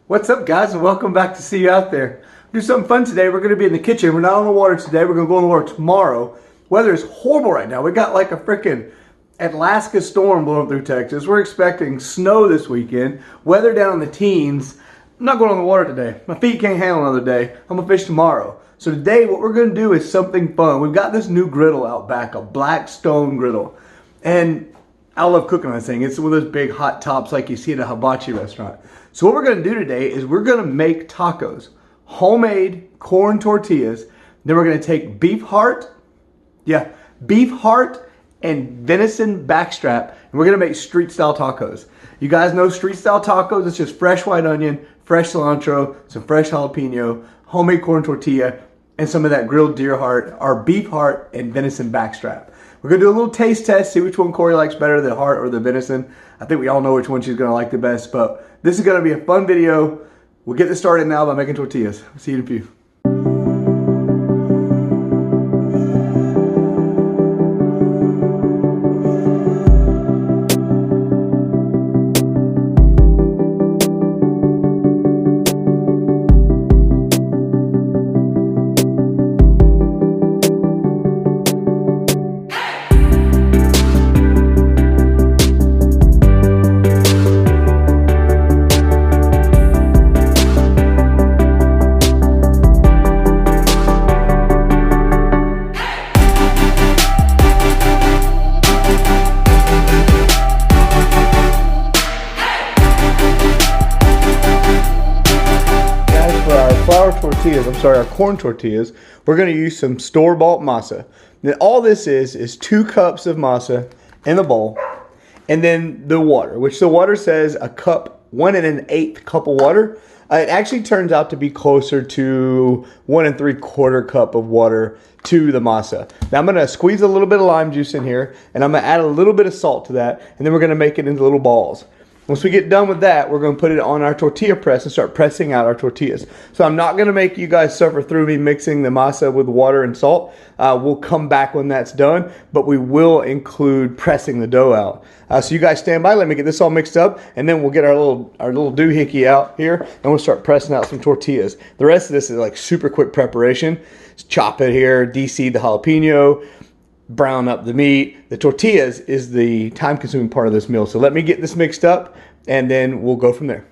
What's up, guys, and welcome back to See You Out There. Do something fun today. We're going to be in the kitchen. We're not on the water today. We're going to go on the water tomorrow. Weather is horrible right now. We got like a freaking Alaska storm blowing through Texas. We're expecting snow this weekend. Weather down in the teens. I'm not going on the water today. My feet can't handle another day. I'm going to fish tomorrow. So today what we're going to do is something fun. We've got this new griddle out back, a BLACKSTONE griddle. And I love cooking on this thing. It's one of those big hot tops like you see at a hibachi restaurant. So what we're going to do today is we're going to make tacos. Homemade corn tortillas. Then we're going to take beef heart and venison backstrap. And we're going to make street style tacos. You guys know street style tacos. It's just fresh white onion, fresh cilantro, some fresh jalapeno, homemade corn tortilla, and some of that grilled deer heart, our beef heart and venison backstrap. We're going to do a little taste test, see which one Corey likes better, the heart or the venison. I think we all know which one she's going to like the best, but this is going to be a fun video. We'll get this started now by making tortillas. See you in a few. Our corn tortillas, we're going to use some store-bought masa. Now, all this is 2 cups of masa in the bowl, and then the water, which the water says a cup, 1 1/8 cup of water. It actually turns out to be closer to 1 3/4 cup of water to the masa. Now I'm going to squeeze a little bit of lime juice in here, and I'm going to add a little bit of salt to that, and then we're going to make it into little balls. Once we get done with that, we're going to put it on our tortilla press and start pressing out our tortillas. So I'm not going to make you guys suffer through me mixing the masa with water and salt. We'll come back when that's done, but we will include pressing the dough out. So you guys stand by. Let me get this all mixed up, and then we'll get our little doohickey out here, and we'll start pressing out some tortillas. The rest of this is like super quick preparation. Just chop it here, de-seed the jalapeno, brown up the meat. The tortillas is the time-consuming part of this meal. So let me get this mixed up, and then we'll go from there.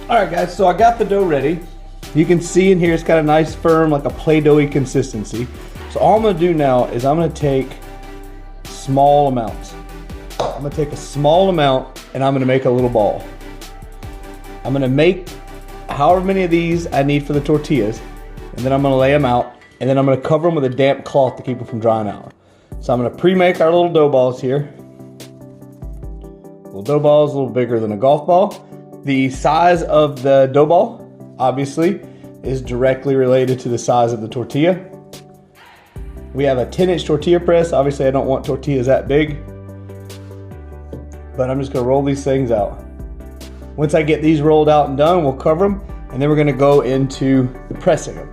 Alright guys, so I got the dough ready. You can see in here it's got a nice firm, like a Play-Doh-y consistency. So all I'm going to do now is I'm going to take small amounts. I'm going to take a small amount and I'm going to make a little ball. I'm going to make however many of these I need for the tortillas, and then I'm going to lay them out, and then I'm going to cover them with a damp cloth to keep them from drying out. So I'm going to pre-make our little dough balls here. Little dough ball is a little bigger than a golf ball. The size of the dough ball, obviously, is directly related to the size of the tortilla. We have a 10-inch tortilla press. Obviously, I don't want tortillas that big, but I'm just going to roll these things out. Once I get these rolled out and done, we'll cover them, and then we're going to go into the pressing them.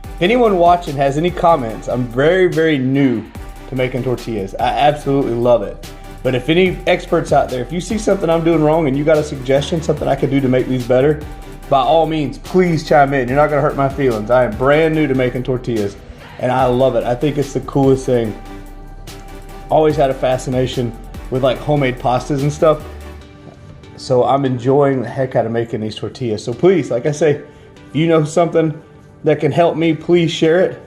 If anyone watching has any comments, I'm very, very new to making tortillas. I absolutely love it. But if any experts out there, if you see something I'm doing wrong and you got a suggestion, something I could do to make these better, by all means, please chime in. You're not gonna hurt my feelings. I am brand new to making tortillas, and I love it. I think it's the coolest thing. Always had a fascination with like homemade pastas and stuff. So I'm enjoying the heck out of making these tortillas. So please, like I say, if you know something that can help me, please share it.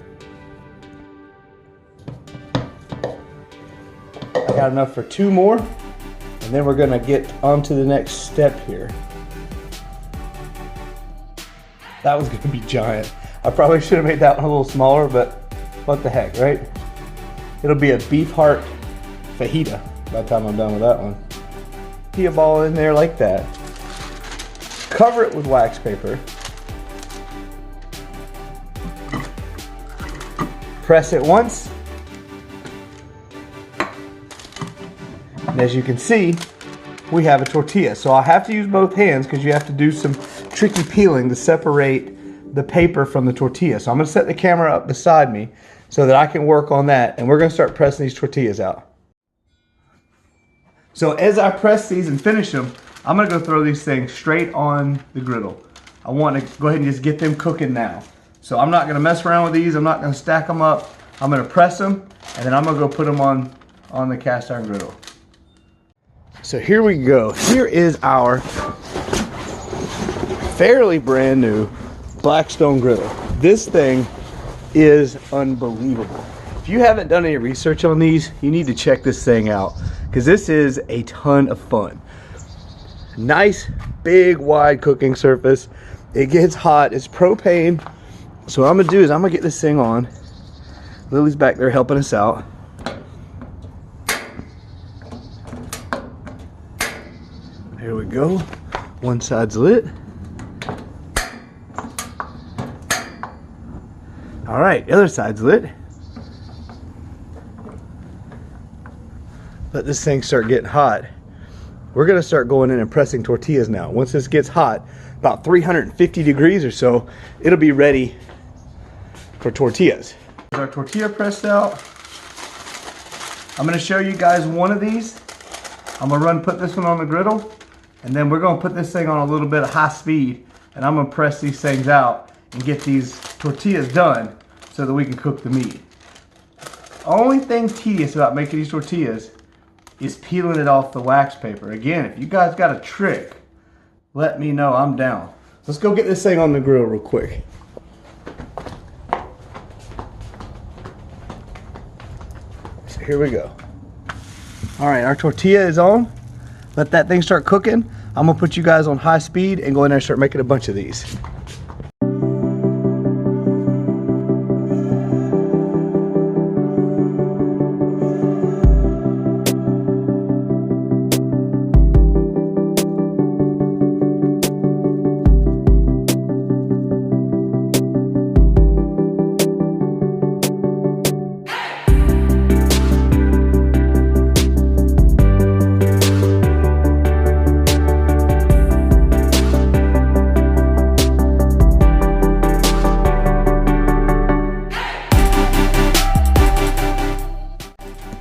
I got enough for 2 more, and then we're gonna get on to the next step here. That was gonna be giant. I probably should have made that one a little smaller, but what the heck, right? It'll be a beef heart fajita by the time I'm done with that one. Put a ball in there like that. Cover it with wax paper. Press it once. And as you can see, we have a tortilla. So I'll have to use both hands because you have to do some tricky peeling to separate the paper from the tortilla. So I'm gonna set the camera up beside me so that I can work on that, and we're gonna start pressing these tortillas out. So as I press these and finish them, I'm gonna go throw these things straight on the griddle. I want to go ahead and just get them cooking now. So I'm not gonna mess around with these. I'm not gonna stack them up. I'm gonna press them, and then I'm gonna go put them on the cast iron griddle. So here we go. Here is our fairly brand new Blackstone griddle. This thing is unbelievable. If you haven't done any research on these, you need to check this thing out because this is a ton of fun. Nice, big, wide cooking surface. It gets hot. It's propane. So what I'm gonna do is I'm gonna get this thing on. Lily's back there helping us out. Here we go. One side's lit. All right, the other side's lit. Let this thing start getting hot. We're gonna start going in and pressing tortillas now. Once this gets hot, about 350 degrees or so, it'll be ready for tortillas. Our tortilla pressed out. I'm gonna show you guys one of these. I'm gonna put this one on the griddle, and then we're gonna put this thing on a little bit of high speed, and I'm gonna press these things out and get these tortillas done so that we can cook the meat. Only thing tedious about making these tortillas is peeling it off the wax paper. Again, if you guys got a trick, let me know, I'm down. Let's go get this thing on the grill real quick. So here we go. All right, our tortilla is on. Let that thing start cooking. I'm gonna put you guys on high speed and go in there and start making a bunch of these.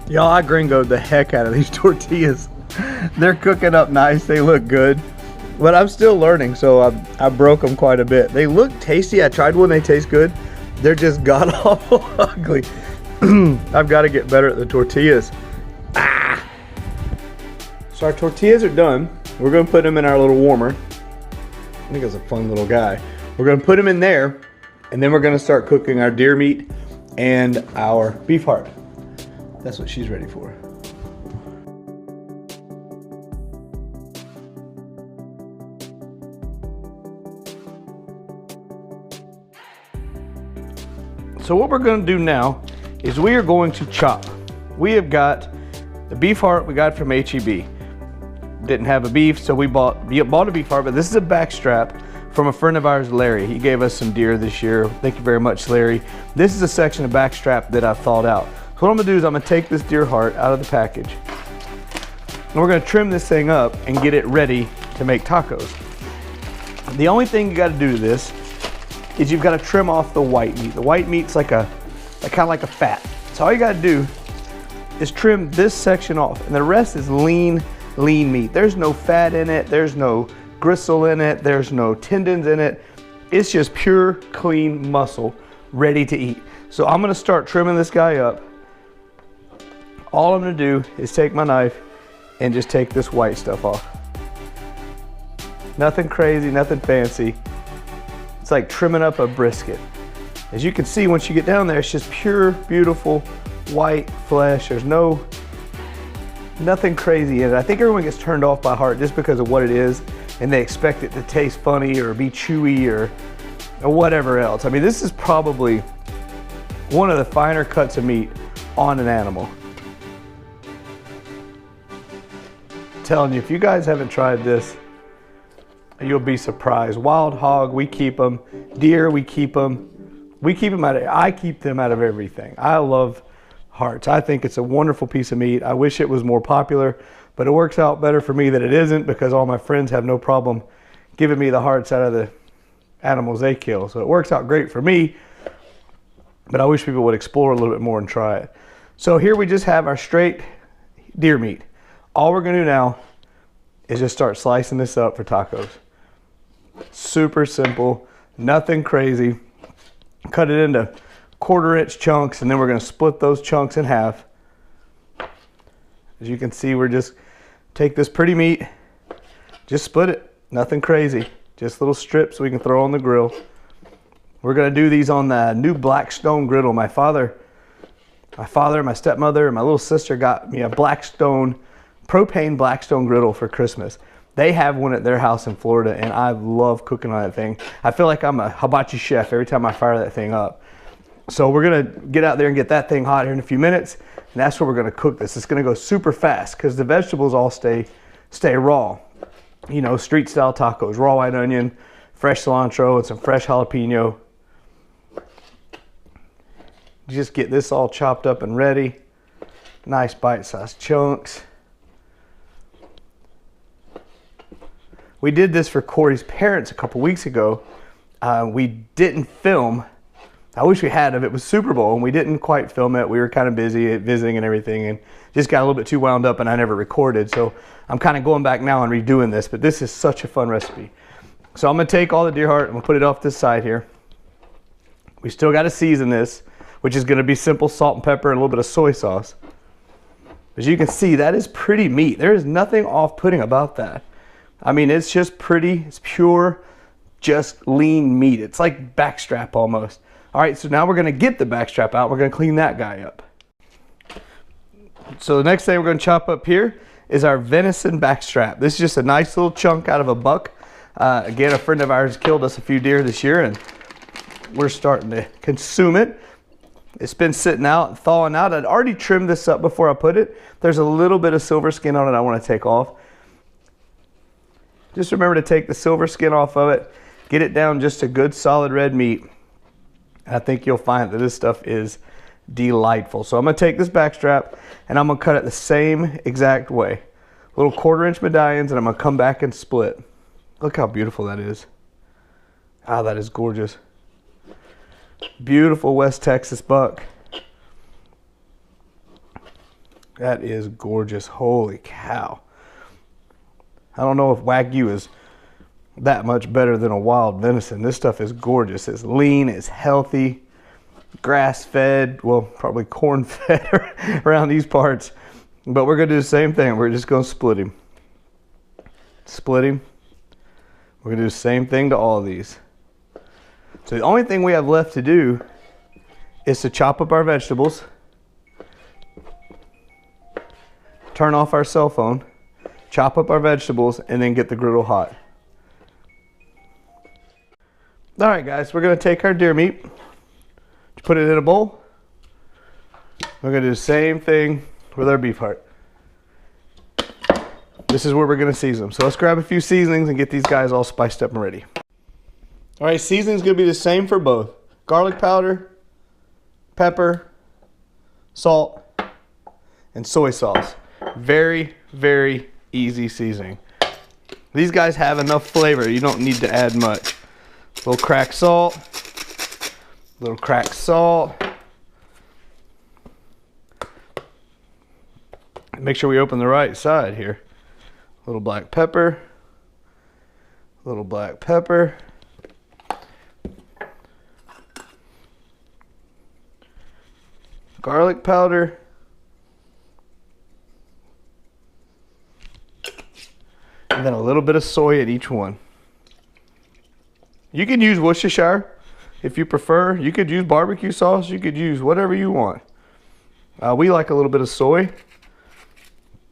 Y'all, I gringoed the heck out of these tortillas. They're cooking up nice, they look good. But I'm still learning, so I broke them quite a bit. They look tasty, I tried one, they taste good. They're just god-awful ugly. I've got to get better at the tortillas. Ah! So our tortillas are done. We're gonna put them in our little warmer. I think it's a fun little guy. We're gonna put them in there, and then we're gonna start cooking our deer meat and our beef heart. That's what she's ready for. So what we're going to do now is we are going to chop. We have got the beef heart we got from HEB. Didn't have a beef, so we bought a beef heart, but this is a back strap from a friend of ours, Larry. He gave us some deer this year. Thank you very much, Larry. This is a section of back strap that I thawed out. So what I'm gonna do is I'm gonna take this deer heart out of the package, and we're gonna trim this thing up and get it ready to make tacos. The only thing you gotta do to this is you've gotta trim off the white meat. The white meat's kind of like a fat. So all you gotta do is trim this section off, and the rest is lean meat. There's no fat in it, there's no gristle in it, there's no tendons in it. It's just pure, clean muscle ready to eat. So I'm gonna start trimming this guy up. All I'm gonna do is take my knife and just take this white stuff off. Nothing crazy, nothing fancy. It's like trimming up a brisket. As you can see, once you get down there, it's just pure, beautiful, white flesh. There's nothing crazy in it. I think everyone gets turned off by heart just because of what it is, and they expect it to taste funny or be chewy or or whatever else. I mean, this is probably one of the finer cuts of meat on an animal. I'm telling you, if you guys haven't tried this, you'll be surprised. Wild hog, we keep them. Deer, we keep them. I keep them out of everything. I love hearts. I think it's a wonderful piece of meat. I wish it was more popular, but it works out better for me that it isn't, because all my friends have no problem giving me the hearts out of the animals they kill. So it works out great for me, but I wish people would explore a little bit more and try it. So here we just have our straight deer meat. All we're gonna do now is just start slicing this up for tacos. Super simple, nothing crazy. Cut it into 1/4-inch chunks, and then we're going to split those chunks in half. As you can see, we're just take this pretty meat, just split it, nothing crazy, just little strips we can throw on the grill. We're going to do these on the new BLACKSTONE griddle. My father, my stepmother, and my little sister got me a propane BLACKSTONE griddle for Christmas. They have one at their house in Florida, and I love cooking on that thing. I feel like I'm a hibachi chef every time I fire that thing up. So we're gonna get out there and get that thing hot here in a few minutes, and that's where we're gonna cook this. It's gonna go super fast because the vegetables all stay raw. You know, street style tacos, raw white onion, fresh cilantro, and some fresh jalapeno. Just get this all chopped up and ready. Nice bite-sized chunks. We did this for Corey's parents a couple weeks ago. We didn't film. I wish we had. It was Super Bowl and we didn't quite film it. We were kind of busy visiting and everything, and just got a little bit too wound up, and I never recorded. So I'm kind of going back now and redoing this, but this is such a fun recipe. So I'm gonna take all the deer heart, I'm gonna put it off this side here. We still gotta season this, which is gonna be simple salt and pepper and a little bit of soy sauce. As you can see, that is pretty meat. There is nothing off-putting about that. I mean, it's just pretty, it's pure, just lean meat. It's like backstrap almost. All right, so now we're gonna get the backstrap out. We're gonna clean that guy up. So the next thing we're gonna chop up here is our venison backstrap. This is just a nice little chunk out of a buck. Again, a friend of ours killed us a few deer this year, and we're starting to consume it. It's been sitting out, thawing out. I'd already trimmed this up before I put it. There's a little bit of silver skin on it I wanna take off. Just remember to take the silver skin off of it, get it down just a good solid red meat. And I think you'll find that this stuff is delightful. So I'm gonna take this backstrap and I'm gonna cut it the same exact way. Little 1/4-inch medallions, and I'm gonna come back and split. Look how beautiful that is. Ah, that is gorgeous. Beautiful West Texas buck. That is gorgeous, holy cow. I don't know if Wagyu is that much better than a wild venison. This stuff is gorgeous. It's lean, it's healthy, grass-fed, well, probably corn-fed around these parts. But we're gonna do the same thing. We're just gonna split him. Split him. We're gonna do the same thing to all of these. So the only thing we have left to do is to chop up our vegetables, turn off our cell phone, chop up our vegetables, and then get the griddle hot. All right, guys, we're gonna take our deer meat, put it in a bowl. We're gonna do the same thing with our beef heart. This is where we're gonna season them. So let's grab a few seasonings and get these guys all spiced up and ready. All right, seasoning's gonna be the same for both. Garlic powder, pepper, salt, and soy sauce. Very, very easy seasoning. These guys have enough flavor. You don't need to add much. A little cracked salt. Little cracked salt. Make sure we open the right side here. A little black pepper. A little black pepper. Garlic powder. And then a little bit of soy at each one. You can use Worcestershire if you prefer. You could use barbecue sauce. You could use whatever you want. We like a little bit of soy.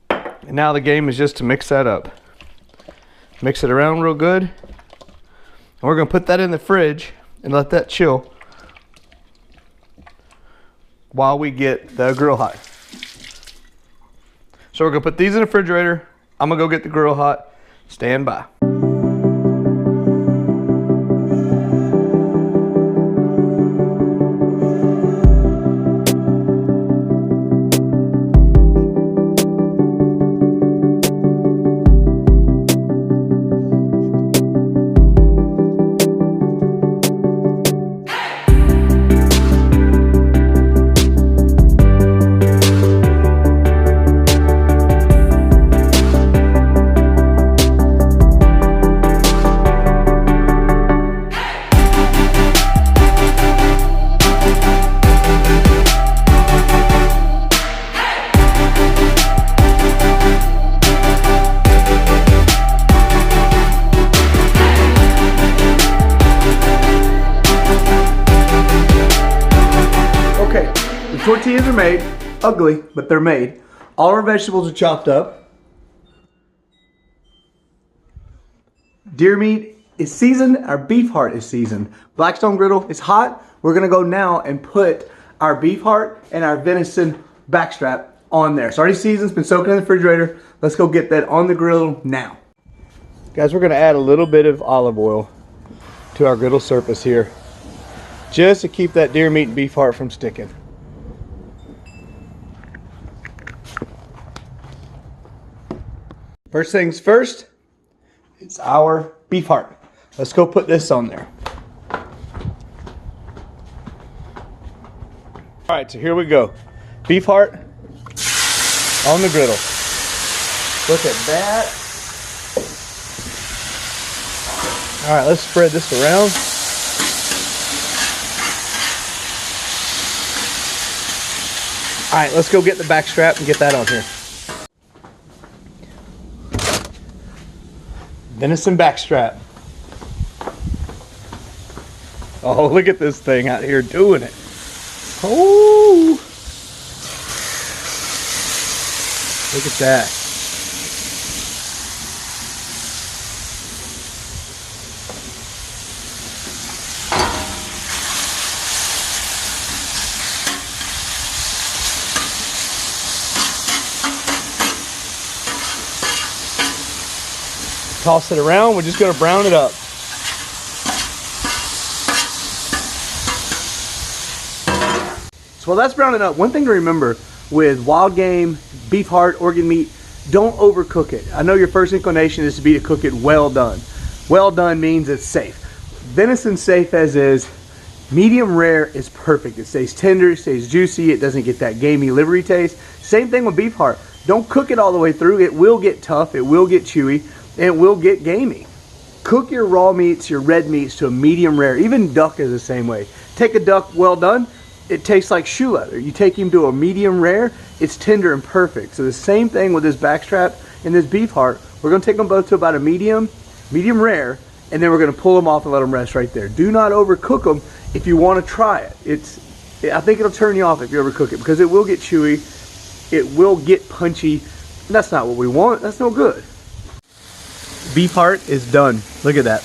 And now the game is just to mix that up. Mix it around real good. And we're going to put that in the fridge and let that chill while we get the grill hot. So we're gonna put these in the refrigerator. I'm gonna go get the grill hot. Stand by. Tortillas are made, ugly, but they're made. All our vegetables are chopped up. Deer meat is seasoned, our beef heart is seasoned. Blackstone griddle is hot. We're gonna go now and put our beef heart and our venison backstrap on there. It's already seasoned, it's been soaking in the refrigerator. Let's go get that on the griddle now. Guys, we're gonna add a little bit of olive oil to our griddle surface here, just to keep that deer meat and beef heart from sticking. First things first, it's our beef heart. Let's go put this on there. All right, so here we go. Beef heart on the griddle. Look at that. All right, let's spread this around. All right, let's go get the back strap and get that on here. Venison backstrap. Oh, look at this thing out here doing it. Oh, look at that. Toss it around. We're just going to brown it up. So while that's browning up, one thing to remember with wild game, beef heart, organ meat, don't overcook it. I know your first inclination is to be to cook it well done. Well done means it's safe. Venison's safe as is. Medium rare is perfect. It stays tender, it stays juicy, it doesn't get that gamey livery taste. Same thing with beef heart. Don't cook it all the way through. It will get tough, it will get chewy, and it will get gamey. Cook your raw meats, your red meats to a medium rare. Even duck is the same way. Take a duck well done, it tastes like shoe leather. You take him to a medium rare, it's tender and perfect. So the same thing with this backstrap and this beef heart. We're gonna take them both to about a medium rare, and then we're gonna pull them off and let them rest right there. Do not overcook them if you wanna try it. I think it'll turn you off if you overcook it, because it will get chewy, it will get punchy, and that's not what we want. That's no good. Beef heart is done. Look at that.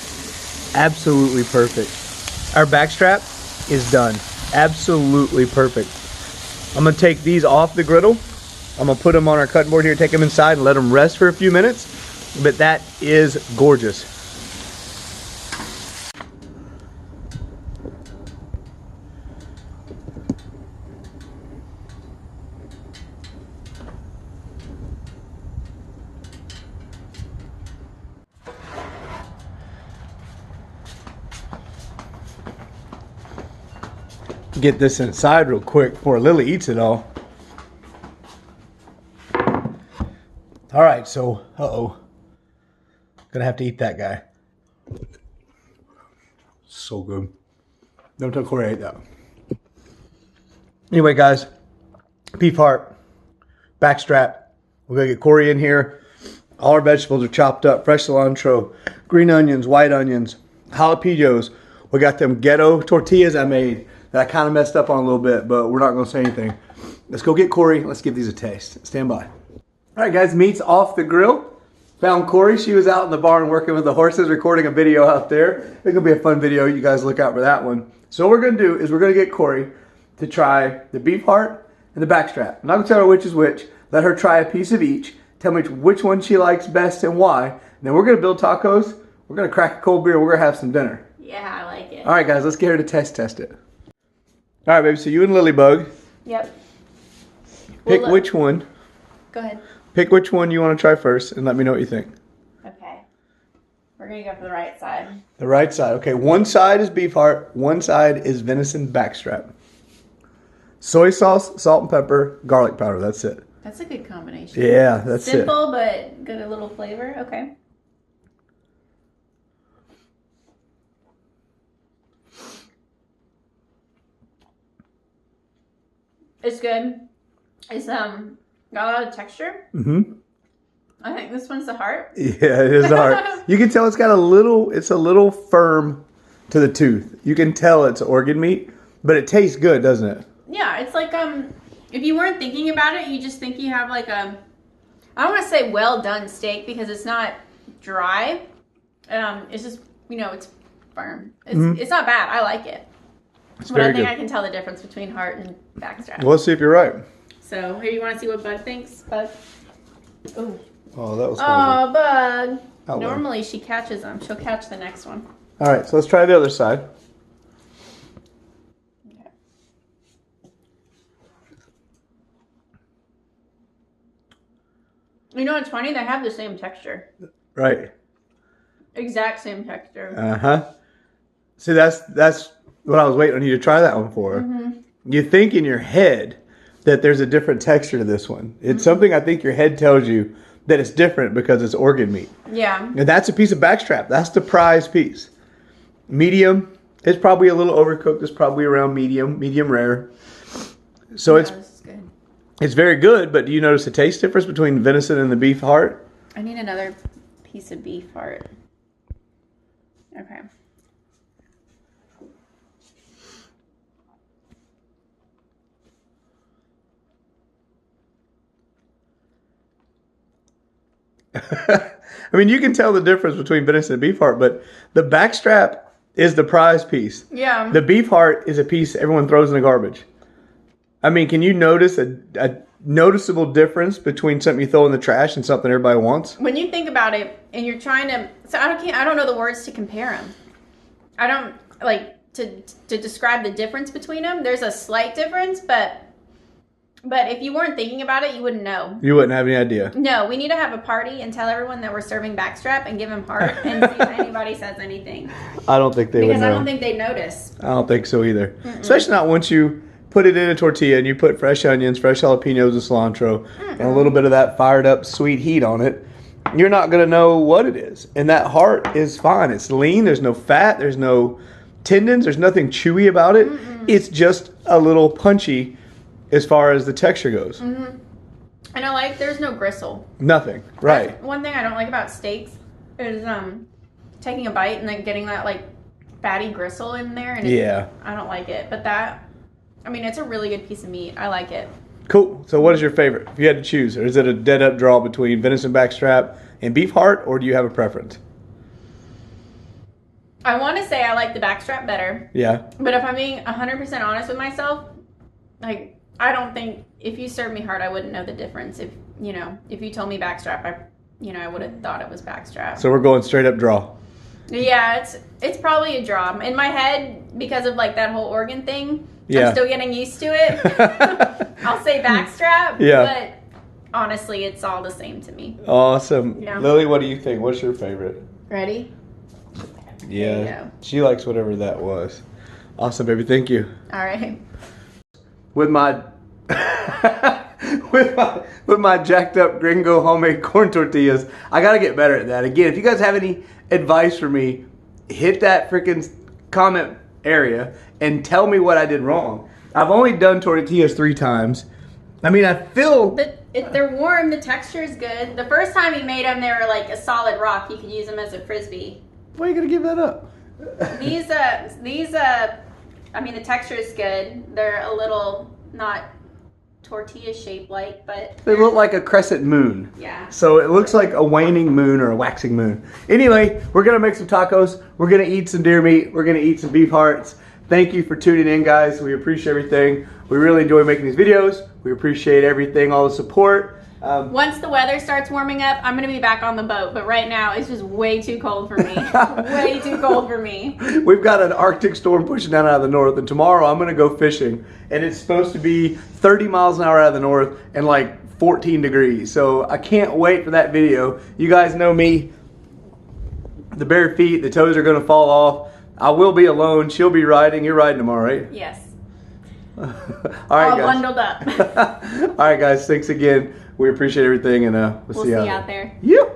Absolutely perfect. Our backstrap is done. Absolutely perfect. I'm gonna take these off the griddle. I'm gonna put them on our cutting board here, take them inside and let them rest for a few minutes. But that is gorgeous. Get this inside real quick before Lily eats it all. All right, so, gonna have to eat that guy. So good. Don't tell Corey I ate that. Anyway, guys, beef heart, backstrap. We're gonna get Corey in here. All our vegetables are chopped up, fresh cilantro, green onions, white onions, jalapenos. We got them ghetto tortillas I made that I kind of messed up on a little bit, but we're not gonna say anything. Let's go get Corey. Let's give these a taste. Stand by. All right, guys, meat's off the grill. Found Corey. She was out in the barn working with the horses, recording a video out there. It's going to be a fun video. You guys look out for that one. So what we're going to do is we're going to get Corey to try the beef heart and the backstrap. I'm not going to tell her which is which. Let her try a piece of each. Tell me which one she likes best and why. And then we're going to build tacos. We're going to crack a cold beer. We're going to have some dinner. Yeah, I like it. All right, guys. Let's get her to test it. All right, baby. So you and Lilybug. Yep. Pick which one. Go ahead. Pick which one you want to try first and let me know what you think. Okay. We're going to go for the right side. The right side. Okay, one side is beef heart. One side is venison backstrap. Soy sauce, salt and pepper, garlic powder. That's it. That's a good combination. Yeah, that's Simple, but good a little flavor. Okay. It's good. It's got a lot of texture. Mm-hmm. I think this one's the heart. Yeah, it is the heart. You can tell it's got it's a little firm to the tooth. You can tell it's organ meat, but it tastes good, doesn't it? Yeah, it's like if you weren't thinking about it, you just think you have like I don't want to say well done steak because it's not dry. It's just it's firm. It's not bad. I like it. It's but I think good. I can tell the difference between heart and backstrap. Well, let's see if you're right. So here, you want to see what Bug thinks? Bug. Ooh. Oh, that was. Oh, Bug. Oh, Normally she catches them. She'll catch the next one. All right, so let's try the other side. Okay. You know what's funny? They have the same texture. Right. Exact same texture. Uh-huh. See, that's what I was waiting on you to try that one for. Mm-hmm. You think in your head that there's a different texture to this one. It's something I think your head tells you that it's different because it's organ meat. Yeah. And that's a piece of backstrap. That's the prize piece. Medium. It's probably a little overcooked. It's probably around medium rare. So This is good. it's very good, but do you notice the taste difference between venison and the beef heart? I need another piece of beef heart. Okay. I mean, you can tell the difference between venison and beef heart, but the backstrap is the prize piece. Yeah. The beef heart is a piece everyone throws in the garbage. I mean, can you notice a noticeable difference between something you throw in the trash and something everybody wants? When you think about it and you're trying to, so I don't know the words to compare them. I don't like to describe the difference between them. There's a slight difference, but if you weren't thinking about it, you wouldn't know. You wouldn't have any idea. No, we need to have a party and tell everyone that we're serving backstrap and give them heart and see if anybody says anything. I don't think they would know. Because I don't think they'd notice. I don't think so either. Especially not once you put it in a tortilla and you put fresh onions, fresh jalapenos, and cilantro, and a little bit of that fired up sweet heat on it. You're not going to know what it is. And that heart is fine. It's lean. There's no fat. There's no tendons. There's nothing chewy about it. It's just a little punchy as far as the texture goes. And there's no gristle. Nothing. Right. That's one thing I don't like about steaks is taking a bite and then getting that like fatty gristle in there. And I don't like it. But it's a really good piece of meat. I like it. Cool. So what is your favorite? If you had to choose, or is it a dead up draw between venison backstrap and beef heart, or do you have a preference? I want to say I like the backstrap better. Yeah. But if I'm being 100% honest with myself, like, I don't think if you served me heart, I wouldn't know the difference. If you told me backstrap, I would have thought it was backstrap. So we're going straight up draw. Yeah, it's probably a draw. In my head, because of like that whole organ thing, Yeah. I'm still getting used to it. I'll say backstrap, but honestly, it's all the same to me. Awesome. Yeah. Lily, what do you think? What's your favorite? Ready? Yeah. There you go. She likes whatever that was. Awesome, baby. Thank you. All right. With my with my jacked up gringo homemade corn tortillas, I gotta get better at that. Again, if you guys have any advice for me, hit that freaking comment area and tell me what I did wrong. I've only done tortillas 3 times. I mean, I feel If they're warm, the texture is good. The first time you made them, they were like a solid rock. You could use them as a frisbee. why are you gonna give that up? The texture is good. They're a little not tortilla shaped like, but They look like a crescent moon. yeah. So it looks like a waning moon or a waxing moon. Anyway, we're going to make some tacos. We're going to eat some deer meat. We're going to eat some beef hearts. Thank you for tuning in, guys. We appreciate everything. We really enjoy making these videos. We appreciate everything, all the support. Once the weather starts warming up, I'm going to be back on the boat. But right now, it's just way too cold for me. Way too cold for me. We've got an Arctic storm pushing down out of the north. And tomorrow, I'm going to go fishing. And it's supposed to be 30 miles an hour out of the north and like 14 degrees. So I can't wait for that video. You guys know me. The bare feet, the toes are going to fall off. I will be alone. She'll be riding. You're riding tomorrow, right? Yes. All right, All guys. bundled up. All right, guys. Thanks again. We appreciate everything, and we'll see you out there. Yep.